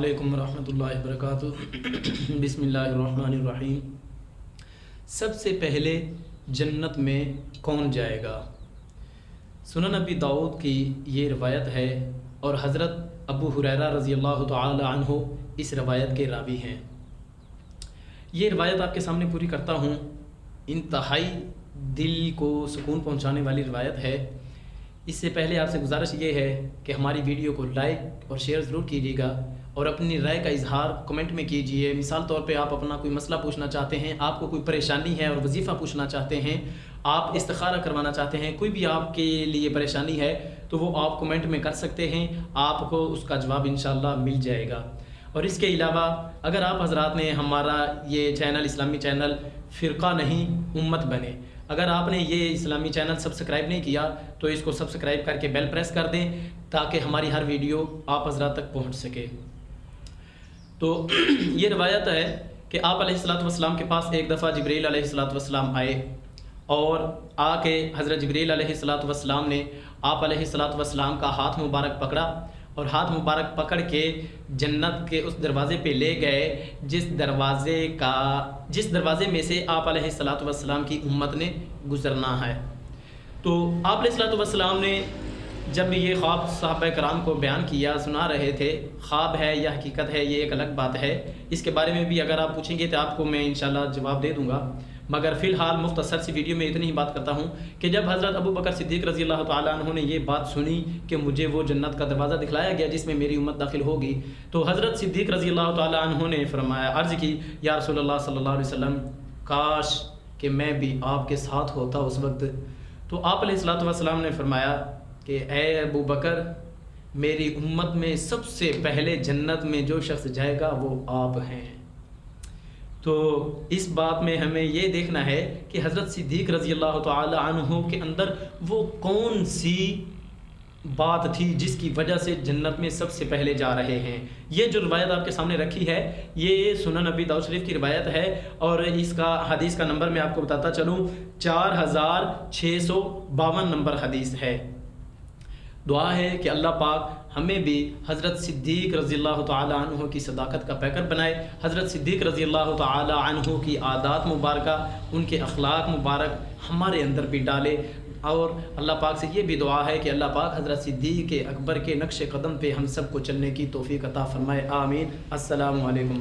علیکم ورحمۃ اللہ وبرکاتہ۔ بسم اللہ الرحمن الرحیم۔ سب سے پہلے جنت میں کون جائے گا؟ سنن ابی داؤد کی یہ روایت ہے اور حضرت ابو ہریرہ رضی اللہ تعالی عنہ اس روایت کے راوی ہیں۔ یہ روایت آپ کے سامنے پوری کرتا ہوں، انتہائی دل کو سکون پہنچانے والی روایت ہے۔ اس سے پہلے آپ سے گزارش یہ ہے کہ ہماری ویڈیو کو لائک اور شیئر ضرور کیجیے گا اور اپنی رائے کا اظہار کمنٹ میں کیجیے۔ مثال طور پہ آپ اپنا کوئی مسئلہ پوچھنا چاہتے ہیں، آپ کو کوئی پریشانی ہے اور وظیفہ پوچھنا چاہتے ہیں، آپ استخارہ کروانا چاہتے ہیں، کوئی بھی آپ کے لیے پریشانی ہے تو وہ آپ کمنٹ میں کر سکتے ہیں، آپ کو اس کا جواب انشاءاللہ مل جائے گا۔ اور اس کے علاوہ اگر آپ حضرات نے ہمارا یہ چینل اسلامی چینل فرقہ نہیں امت بنے، اگر آپ نے یہ اسلامی چینل سبسکرائب نہیں کیا تو اس کو سبسکرائب کر کے بیل پریس کر دیں تاکہ ہماری ہر ویڈیو آپ حضرات تک پہنچ سکے۔ تو یہ روایت ہے کہ آپ علیہ الصلوۃ والسلام کے پاس ایک دفعہ جبرائیل علیہ الصلوۃ والسلام آئے اور آ کے حضرت جبرائیل علیہ الصلوۃ والسلام نے آپ علیہ الصلوۃ والسلام کا ہاتھ مبارک پکڑا اور ہاتھ مبارک پکڑ کے جنت کے اس دروازے پہ لے گئے جس دروازے میں سے آپ علیہ الصلوۃ والسلام کی امت نے گزرنا ہے۔ تو آپ علیہ الصلوۃ والسلام نے جب یہ خواب صحابہ کرام کو بیان کیا، سنا رہے تھے، خواب ہے یا حقیقت ہے یہ ایک الگ بات ہے، اس کے بارے میں بھی اگر آپ پوچھیں گے تو آپ کو میں انشاءاللہ جواب دے دوں گا، مگر فی الحال مختصر سی ویڈیو میں اتنی ہی بات کرتا ہوں کہ جب حضرت ابو بکر صدیق رضی اللہ تعالیٰ عنہ نے یہ بات سنی کہ مجھے وہ جنت کا دروازہ دکھلایا گیا جس میں میری امت داخل ہوگی، تو حضرت صدیق رضی اللہ تعالیٰ عنہ نے فرمایا، عرض کی، یا رسول اللہ صلی اللہ علیہ وسلم، کاش کہ میں بھی آپ کے ساتھ ہوتا اس وقت۔ تو آپ علیہ الصلوۃ والسلام نے فرمایا کہ اے ابو بکر، میری امت میں سب سے پہلے جنت میں جو شخص جائے گا وہ آپ ہیں۔ تو اس بات میں ہمیں یہ دیکھنا ہے کہ حضرت صدیق رضی اللہ تعالی عنہ کے اندر وہ کون سی بات تھی جس کی وجہ سے جنت میں سب سے پہلے جا رہے ہیں۔ یہ جو روایت آپ کے سامنے رکھی ہے یہ سنن ابی داؤد شریف کی روایت ہے اور اس کا حدیث کا نمبر میں آپ کو بتاتا چلوں، 4652 نمبر حدیث ہے۔ دعا ہے کہ اللہ پاک ہمیں بھی حضرت صدیق رضی اللہ تعالی عنہ کی صداقت کا پیکر بنائے، حضرت صدیق رضی اللہ تعالی عنہ کی عادات مبارکہ، ان کے اخلاق مبارک ہمارے اندر بھی ڈالے، اور اللہ پاک سے یہ بھی دعا ہے کہ اللہ پاک حضرت صدیق اکبر کے نقش قدم پہ ہم سب کو چلنے کی توفیق عطا فرمائے، آمین۔ السلام علیکم۔